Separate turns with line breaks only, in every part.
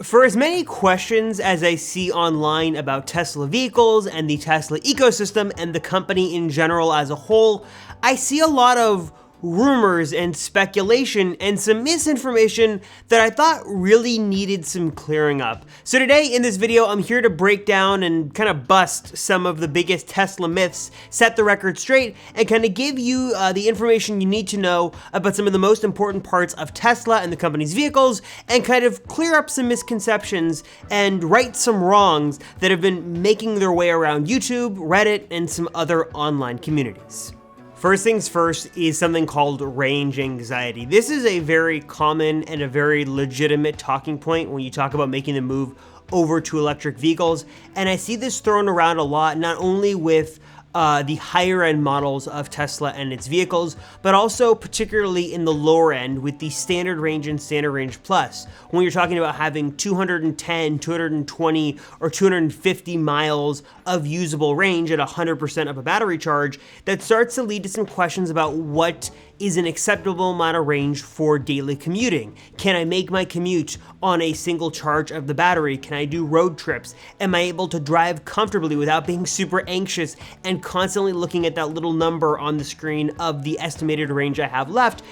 For as many questions as I see online about Tesla vehicles and the Tesla ecosystem and the company in general as a whole, I see a lot of rumors and speculation and some misinformation that I thought really needed some clearing up. So today in this video, I'm here to break down and kind of bust some of the biggest Tesla myths, set the record straight, and kind of give you the information you need to know about some of the most important parts of Tesla and the company's vehicles, and kind of clear up some misconceptions and right some wrongs that have been making their way around YouTube, Reddit, and some other online communities. First things first is something called range anxiety. This is a very common and a very legitimate talking point when you talk about making the move over to electric vehicles. And I see this thrown around a lot, not only with the higher end models of Tesla and its vehicles, but also particularly in the lower end with the standard range and standard range plus. When you're talking about having 210, 220, or 250 miles of usable range at 100% of a battery charge, that starts to lead to some questions about what is an acceptable amount of range for daily commuting. Can I make my commute on a single charge of the battery? Can I do road trips? Am I able to drive comfortably without being super anxious and constantly looking at that little number on the screen of the estimated range I have left?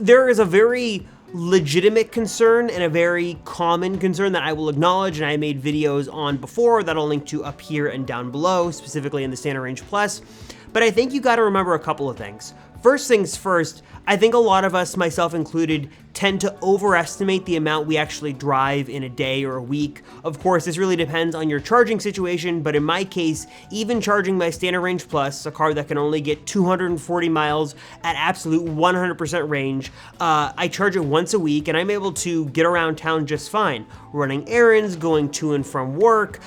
There is a very legitimate concern and a very common concern that I will acknowledge, and I made videos on before that I'll link to up here and down below, specifically in the standard range plus. But I think you got to remember a couple of things. First things first, I think a lot of us, myself included, tend to overestimate the amount we actually drive in a day or a week. Of course, this really depends on your charging situation, but in my case, even charging my standard range plus, a car that can only get 240 miles at absolute 100% range, I charge it once a week and I'm able to get around town just fine. Running errands, going to and from work,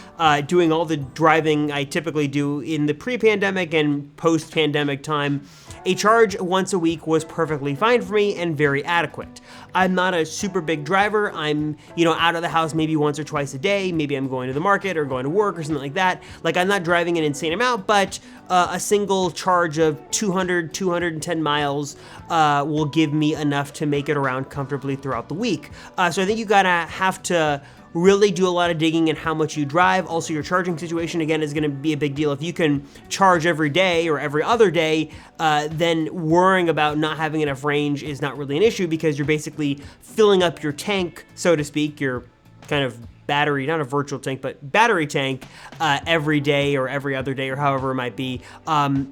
doing all the driving I typically do in the pre-pandemic and post-pandemic time. A charge once a week was perfectly fine for me and very adequate. I'm not a super big driver. I'm, out of the house maybe once or twice a day. Maybe I'm going to the market or going to work or something like that. Like, I'm not driving an insane amount, but a single charge of 200, 210 miles will give me enough to make it around comfortably throughout the week. So I think you gotta have to really do a lot of digging in how much you drive. Also, your charging situation, again, is going to be a big deal. If you can charge every day or every other day, then worrying about not having enough range is not really an issue because you're basically filling up your tank, so to speak, your kind of battery, not a virtual tank, but battery tank every day or every other day or however it might be,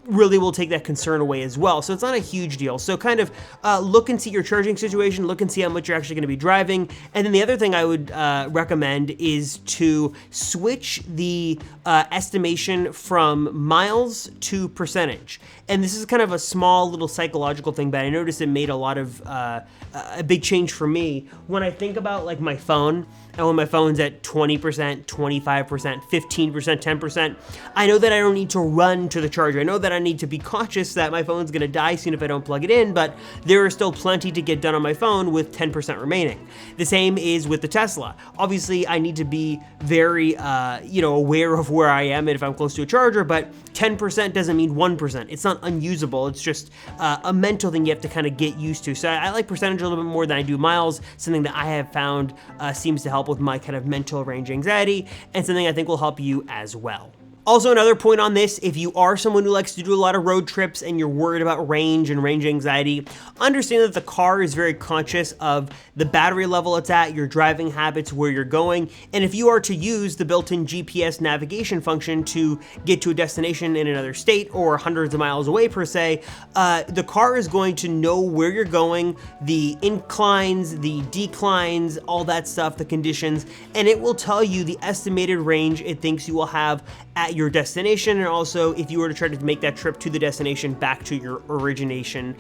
really will take that concern away as well. So it's not a huge deal. So kind of look and see your charging situation, look and see how much you're actually going to be driving. And then the other thing I would recommend is to switch the estimation from miles to percentage. And this is kind of a small little psychological thing, but I noticed it made a lot of a big change for me. When I think about like my phone, and when my phone's at 20%, 25%, 15%, 10%, I know that I don't need to run to the charger. I know that I need to be cautious that my phone's gonna die soon if I don't plug it in, but there is still plenty to get done on my phone with 10% remaining. The same is with the Tesla. Obviously, I need to be very, aware of where I am and if I'm close to a charger, but 10% doesn't mean 1%. It's not unusable. It's just a mental thing you have to kind of get used to. So I like percentage a little bit more than I do miles, something that I have found seems to help with my kind of mental range anxiety, and something I think will help you as well. Also, another point on this, if you are someone who likes to do a lot of road trips and you're worried about range and range anxiety, understand that the car is very conscious of the battery level it's at, your driving habits, where you're going, and if you are to use the built-in GPS navigation function to get to a destination in another state or hundreds of miles away per se, the car is going to know where you're going, the inclines, the declines, all that stuff, the conditions, and it will tell you the estimated range it thinks you will have at your destination, and also if you were to try to make that trip to the destination back to your origination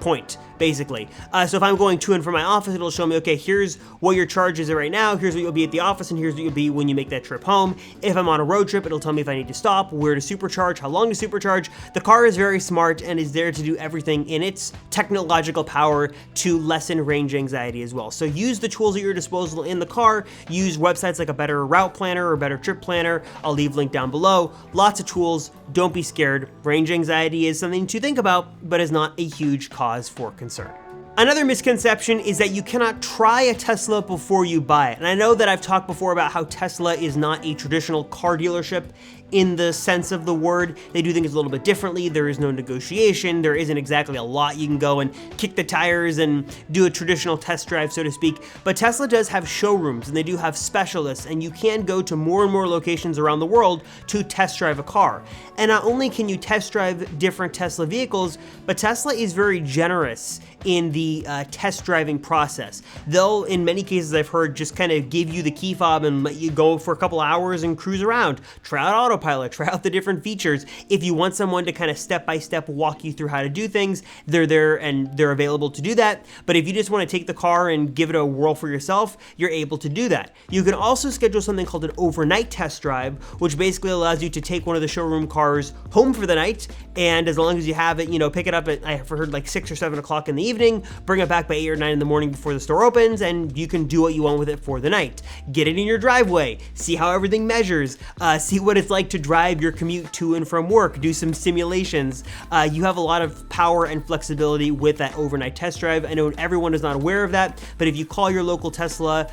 point, basically. So if I'm going to and from my office, it'll show me, okay, here's what your charge is right now, here's what you'll be at the office, and here's what you'll be when you make that trip home. If I'm on a road trip, it'll tell me if I need to stop, where to supercharge, how long to supercharge. The car is very smart and is there to do everything in its technological power to lessen range anxiety as well. So use the tools at your disposal in the car. Use websites like a Better Route Planner or Better Trip Planner. I'll leave link down below. Lots of tools. Don't be scared. Range anxiety is something to think about, but is not a huge cause for concern. Another misconception is that you cannot try a Tesla before you buy it. And I know that I've talked before about how Tesla is not a traditional car dealership in the sense of the word. They do things a little bit differently. There is no negotiation. There isn't exactly a lot you can go and kick the tires and do a traditional test drive, so to speak. But Tesla does have showrooms and they do have specialists, and you can go to more and more locations around the world to test drive a car. And not only can you test drive different Tesla vehicles, but Tesla is very generous in the test driving process. They'll, in many cases I've heard, just kind of give you the key fob and let you go for a couple hours and cruise around. Try out Autopilot, try out the different features. If you want someone to kind of step-by-step walk you through how to do things, they're there and they're available to do that. But if you just want to take the car and give it a whirl for yourself, you're able to do that. You can also schedule something called an overnight test drive, which basically allows you to take one of the showroom cars home for the night, and as long as you have it, you know, pick it up at, I've heard, like 6 or 7 o'clock in the evening, bring it back by 8 or 9 in the morning before the store opens, and you can do what you want with it for the night. Get it in your driveway, see how everything measures, see what it's like to drive your commute to and from work, do some simulations. You have a lot of power and flexibility with that overnight test drive. I know everyone is not aware of that, but if you call your local Tesla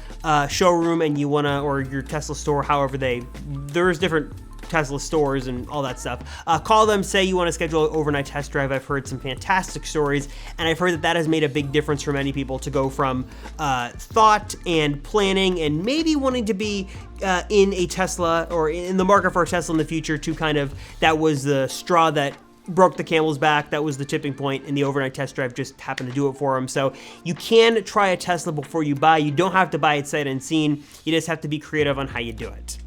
showroom and you wanna, or your Tesla store, however there's different Tesla stores and all that stuff. Call them, say you want to schedule an overnight test drive. I've heard some fantastic stories, and I've heard that that has made a big difference for many people to go from thought and planning and maybe wanting to be in a Tesla or in the market for a Tesla in the future to kind of, that was the straw that broke the camel's back, that was the tipping point, and the overnight test drive just happened to do it for them. So you can try a Tesla before you buy. You don't have to buy it sight unseen. You just have to be creative on how you do it.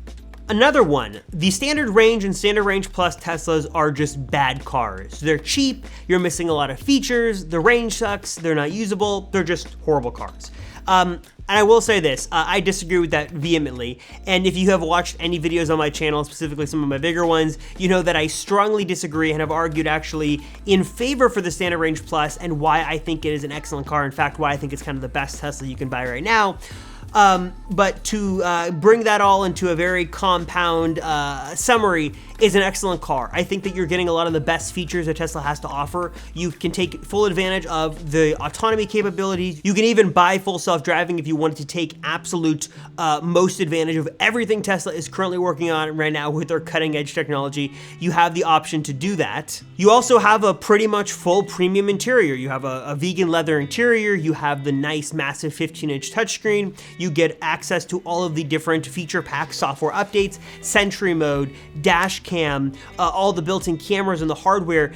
Another one, the Standard Range and Standard Range Plus Teslas are just bad cars. They're cheap, you're missing a lot of features, the range sucks, they're not usable, they're just horrible cars. And I will say this, I disagree with that vehemently, and if you have watched any videos on my channel, specifically some of my bigger ones, you know that I strongly disagree and have argued actually in favor for the Standard Range Plus and why I think it is an excellent car, in fact why I think it's kind of the best Tesla you can buy right now. But to bring that all into a very compound summary, is an excellent car. I think that you're getting a lot of the best features that Tesla has to offer. You can take full advantage of the autonomy capabilities. You can even buy full self-driving if you wanted to take absolute most advantage of everything Tesla is currently working on right now with their cutting edge technology. You have the option to do that. You also have a pretty much full premium interior. You have a vegan leather interior. You have the nice massive 15-inch touchscreen. You get access to all of the different feature pack software updates, Sentry mode, Dashcam, all the built-in cameras and the hardware.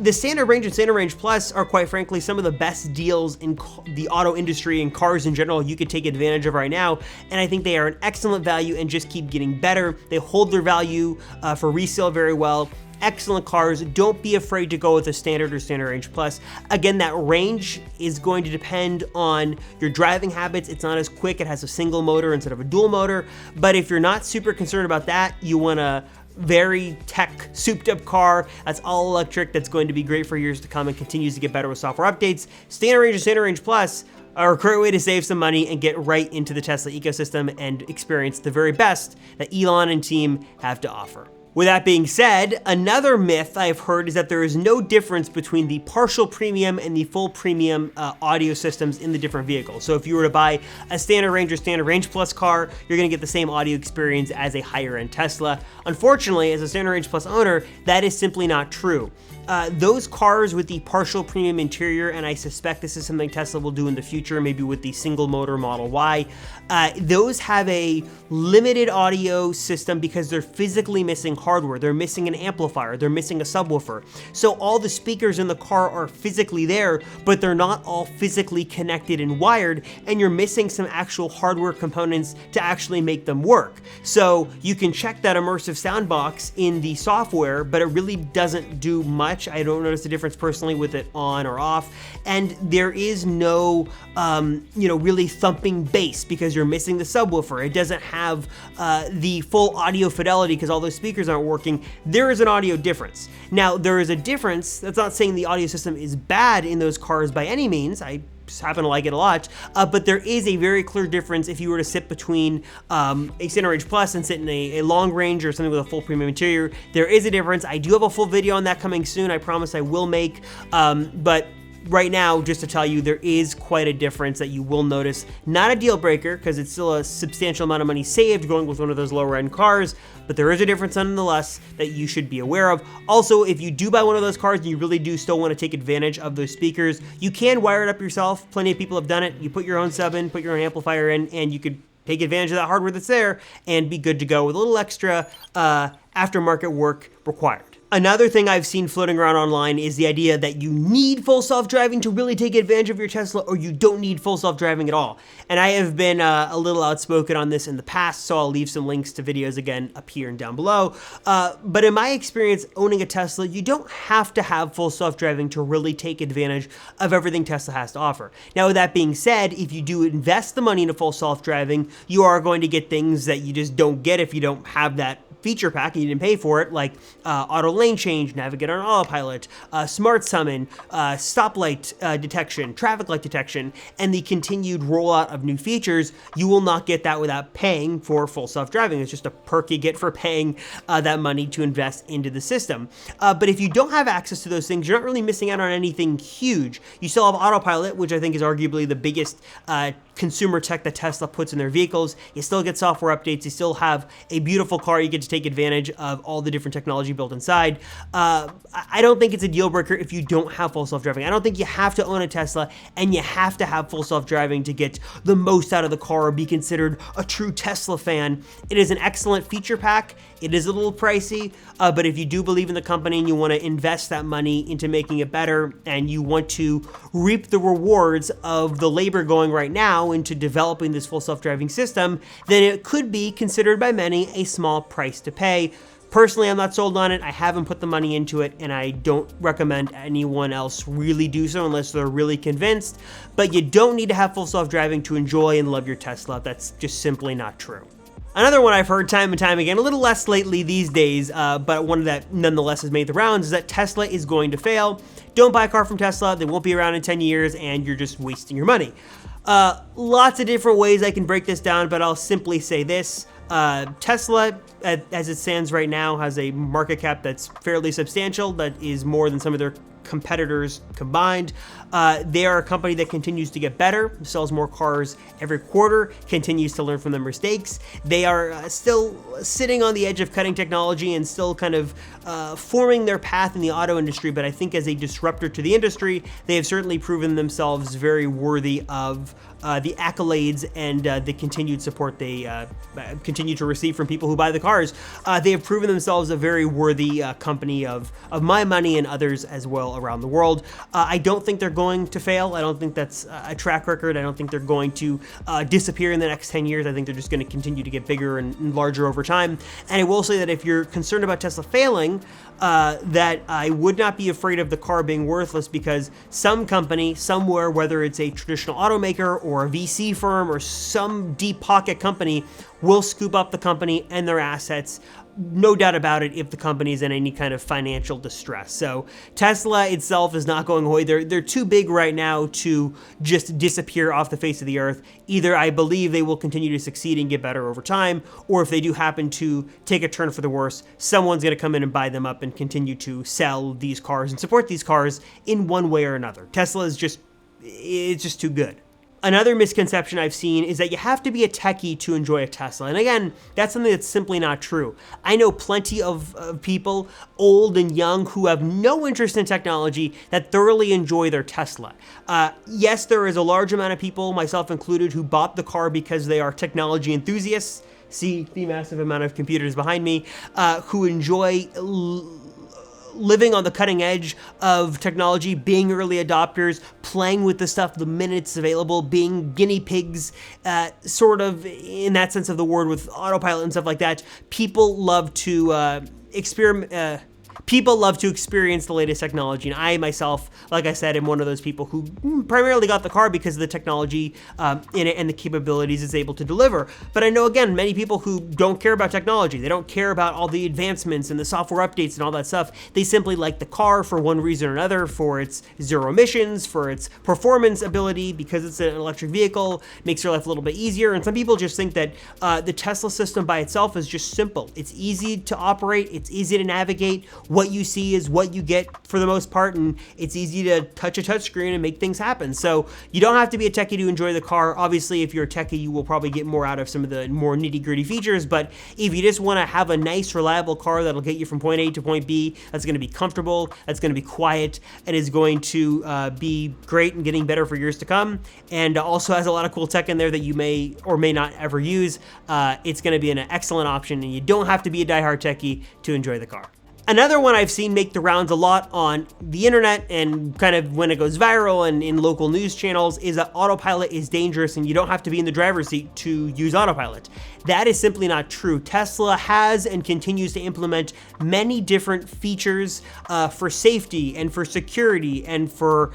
The Standard Range and Standard Range Plus are quite frankly some of the best deals in the auto industry and cars in general you could take advantage of right now, and I think they are an excellent value and just keep getting better. They hold their value for resale very well. Excellent cars. Don't be afraid to go with a Standard or Standard Range Plus. Again, that range is going to depend on your driving habits. It's not as quick. It has a single motor instead of a dual motor. But if you're not super concerned about that, you want a very tech souped up car that's all electric, that's going to be great for years to come and continues to get better with software updates, Standard Range and Standard Range Plus are a great way to save some money and get right into the Tesla ecosystem and experience the very best that Elon and team have to offer. With that being said, another myth I've heard is that there is no difference between the partial premium and the full premium audio systems in the different vehicles. So if you were to buy a Standard Range or Standard Range Plus car, you're gonna get the same audio experience as a higher end Tesla. Unfortunately, as a Standard Range Plus owner, that is simply not true. Those cars with the partial premium interior, and I suspect this is something Tesla will do in the future, maybe with the single motor Model Y, those have a limited audio system because they're physically missing hardware. They're missing an amplifier, they're missing a subwoofer. So all the speakers in the car are physically there, but they're not all physically connected and wired, and you're missing some actual hardware components to actually make them work. So you can check that immersive sound box in the software, but it really doesn't do much. I don't notice the difference personally with it on or off, and there is no really thumping bass because you're missing the subwoofer. It doesn't have the full audio fidelity because all those speakers aren't working. There is an audio difference. Now, there is a difference. That's not saying the audio system is bad in those cars by any means. I just happen to like it a lot, but there is a very clear difference if you were to sit between a Standard Range Plus and sit in a long range or something with a full premium interior. There is a difference. I do have a full video on that coming soon. I promise I will make, but right now, just to tell you, there is quite a difference that you will notice. Not a deal breaker, because it's still a substantial amount of money saved going with one of those lower end cars, but there is a difference nonetheless that you should be aware of. Also, if you do buy one of those cars and you really do still want to take advantage of those speakers, you can wire it up yourself. Plenty of people have done it. You put your own sub in, put your own amplifier in, and you could take advantage of that hardware that's there and be good to go with a little extra aftermarket work required. Another thing I've seen floating around online is the idea that you need full self-driving to really take advantage of your Tesla, or you don't need full self-driving at all. And I have been a little outspoken on this in the past, so I'll leave some links to videos again up here and down below. But in my experience owning a Tesla, you don't have to have full self-driving to really take advantage of everything Tesla has to offer. Now, with that being said, if you do invest the money into full self-driving, you are going to get things that you just don't get if you don't have that feature pack and you didn't pay for it, like auto lane change, navigate on autopilot, smart summon, stoplight detection, traffic light detection, and the continued rollout of new features. You will not get that without paying for full self-driving. It's just a perk you get for paying that money to invest into the system. But if you don't have access to those things, you're not really missing out on anything huge. You still have autopilot, which I think is arguably the biggest consumer tech that Tesla puts in their vehicles. You still get software updates. You still have a beautiful car. You get to take advantage of all the different technology built inside. I don't think it's a deal breaker if you don't have full self-driving. I don't think you have to own a Tesla and you have to have full self-driving to get the most out of the car or be considered a true Tesla fan. It is an excellent feature pack. It is a little pricey, but if you do believe in the company and you want to invest that money into making it better and you want to reap the rewards of the labor going right now into developing this full self-driving system, then it could be considered by many a small price to pay. Personally, I'm not sold on it. I haven't put the money into it, and I don't recommend anyone else really do so unless they're really convinced. But you don't need to have full self-driving to enjoy and love your Tesla. That's just simply not true. Another one I've heard time and time again, a little less lately these days, but one that nonetheless has made the rounds, is that Tesla is going to fail. Don't buy a car from Tesla. They won't be around in 10 years, and you're just wasting your money. Lots of different ways I can break this down, but I'll simply say this. Tesla, as it stands right now, has a market cap that's fairly substantial, that is more than some of their competitors combined. They are a company that continues to get better, sells more cars every quarter, continues to learn from their mistakes. They are still sitting on the edge of cutting technology and still kind of forming their path in the auto industry, but I think as a disruptor to the industry, they have certainly proven themselves very worthy of the accolades and the continued support they continue to receive from people who buy the cars. They have proven themselves a very worthy company of my money and others as well around the world. I don't think they're going to fail. I don't think that's a track record. I don't think they're going to disappear in the next 10 years. I think they're just going to continue to get bigger and larger over time. And I will say that if you're concerned about Tesla failing, that I would not be afraid of the car being worthless, because some company somewhere, whether it's a traditional automaker or a VC firm or some deep pocket company, will scoop up the company and their assets. No doubt about it, if the company is in any kind of financial distress. So Tesla itself is not going away. They're too big right now to just disappear off the face of the earth. Either I believe they will continue to succeed and get better over time, or if they do happen to take a turn for the worse, someone's going to come in and buy them up and continue to sell these cars and support these cars in one way or another. Tesla is it's just too good. Another misconception I've seen is that you have to be a techie to enjoy a Tesla. And again, that's something that's simply not true. I know plenty of people, old and young, who have no interest in technology that thoroughly enjoy their Tesla. Yes, there is a large amount of people, myself included, who bought the car because they are technology enthusiasts. See the massive amount of computers behind me, who enjoy living on the cutting edge of technology, being early adopters, playing with the stuff the minute it's available, being guinea pigs, sort of in that sense of the word, with autopilot and stuff like that. People love to experiment. People love to experience the latest technology, and I myself, like I said, am one of those people who primarily got the car because of the technology in it and the capabilities it's able to deliver. But I know, again, many people who don't care about technology. They don't care about all the advancements and the software updates and all that stuff. They simply like the car for one reason or another, for its zero emissions, for its performance ability, because it's an electric vehicle, makes your life a little bit easier. And some people just think that the Tesla system by itself is just simple. It's easy to operate. It's easy to navigate. what you see is what you get for the most part, and it's easy to touch a touchscreen and make things happen. So you don't have to be a techie to enjoy the car. Obviously, if you're a techie, you will probably get more out of some of the more nitty-gritty features, but if you just want to have a nice, reliable car that'll get you from point A to point B, that's going to be comfortable, that's going to be quiet, and is going to be great and getting better for years to come, and also has a lot of cool tech in there that you may or may not ever use, it's going to be an excellent option, and you don't have to be a diehard techie to enjoy the car. Another one I've seen make the rounds a lot on the internet and kind of when it goes viral and in local news channels is that Autopilot is dangerous and you don't have to be in the driver's seat to use Autopilot. That is simply not true. Tesla has and continues to implement many different features for safety and for security and for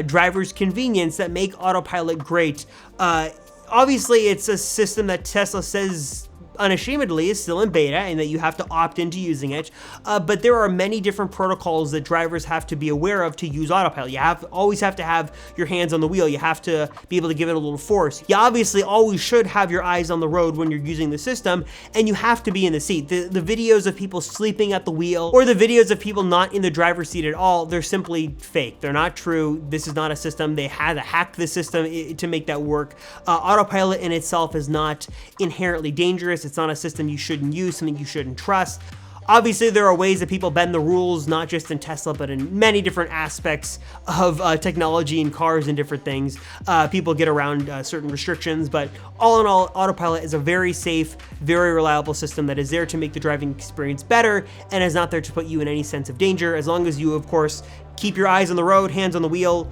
drivers' convenience that make Autopilot great. Obviously, it's a system that Tesla says unashamedly is still in beta and that you have to opt into using it, but there are many different protocols that drivers have to be aware of to use Autopilot. You always have to have your hands on the wheel. You have to be able to give it a little force. You obviously always should have your eyes on the road when you're using the system, and you have to be in the seat. The videos of people sleeping at the wheel or the videos of people not in the driver's seat at all, they're simply fake. They're not true. This is not a system. They had to hack the system to make that work. Autopilot in itself is not inherently dangerous. It's not a system you shouldn't use, something you shouldn't trust. Obviously, there are ways that people bend the rules, not just in Tesla, but in many different aspects of technology and cars and different things. People get around certain restrictions, but all in all, Autopilot is a very safe, very reliable system that is there to make the driving experience better and is not there to put you in any sense of danger, as long as you, of course, keep your eyes on the road, hands on the wheel,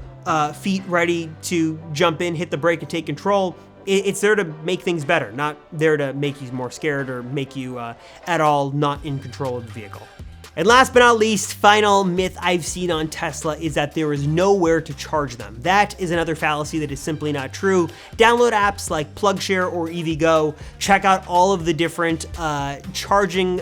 feet ready to jump in, hit the brake, and take control. It's there to make things better, not there to make you more scared or make you at all not in control of the vehicle. And last but not least, final myth I've seen on Tesla is that there is nowhere to charge them. That is another fallacy that is simply not true. Download apps like PlugShare or EVgo. Check out all of the different charging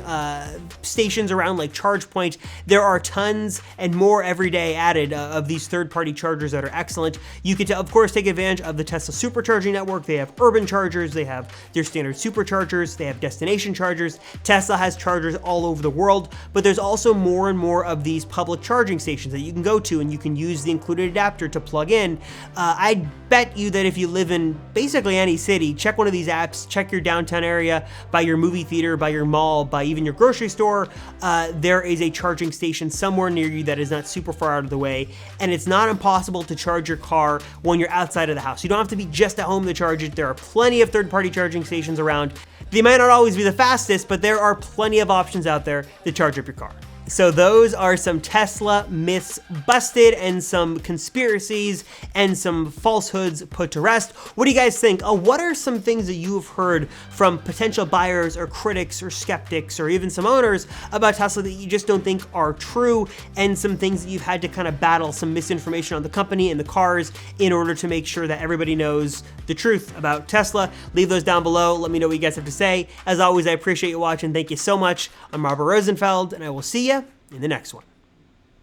stations around like ChargePoint. There are tons and more every day added of these third-party chargers that are excellent. You can, of course, take advantage of the Tesla supercharging network. They have urban chargers, they have their standard superchargers, they have destination chargers. Tesla has chargers all over the world, but there's also more and more of these public charging stations that you can go to and you can use the included adapter to plug in. I bet you that if you live in basically any city, check one of these apps, check your downtown area, by your movie theater, by your mall, by even your grocery store, there is a charging station somewhere near you that is not super far out of the way, and it's not impossible to charge your car when you're outside of the house. You don't have to be just at home to charge it. There are plenty of third-party charging stations around. They might not always be the fastest, but there are plenty of options out there to charge up your car. So those are some Tesla myths busted and some conspiracies and some falsehoods put to rest. What do you guys think? What are some things that you've heard from potential buyers or critics or skeptics or even some owners about Tesla that you just don't think are true, and some things that you've had to kind of battle some misinformation on the company and the cars in order to make sure that everybody knows the truth about Tesla? Leave those down below. Let me know what you guys have to say. As always, I appreciate you watching. Thank you so much. I'm Robert Rosenfeld, and I will see you in the next one.